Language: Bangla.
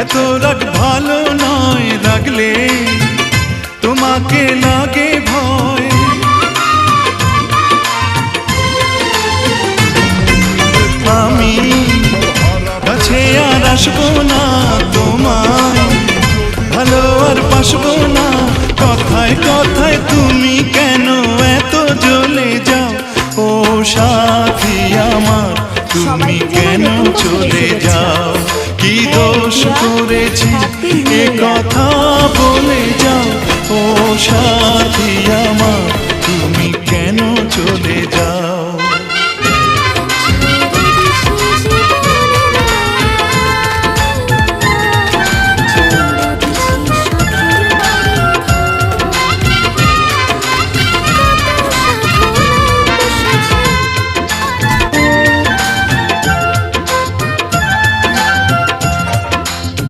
এত রাগ ভালো নয়, রাগলে তোমাকে লাগে ভয়। আমি কাছে আর আসবো না, তোমায় ভালো আর বাসবো না। কথায় কথায় তুমি কেন এত জ্বলে যাও, ও সাথী আমার তুমি কেন চলে যাও? কি দোষ করেছি এ কথা বলে যাও, ও সাথী আমার তুমি কেন চলে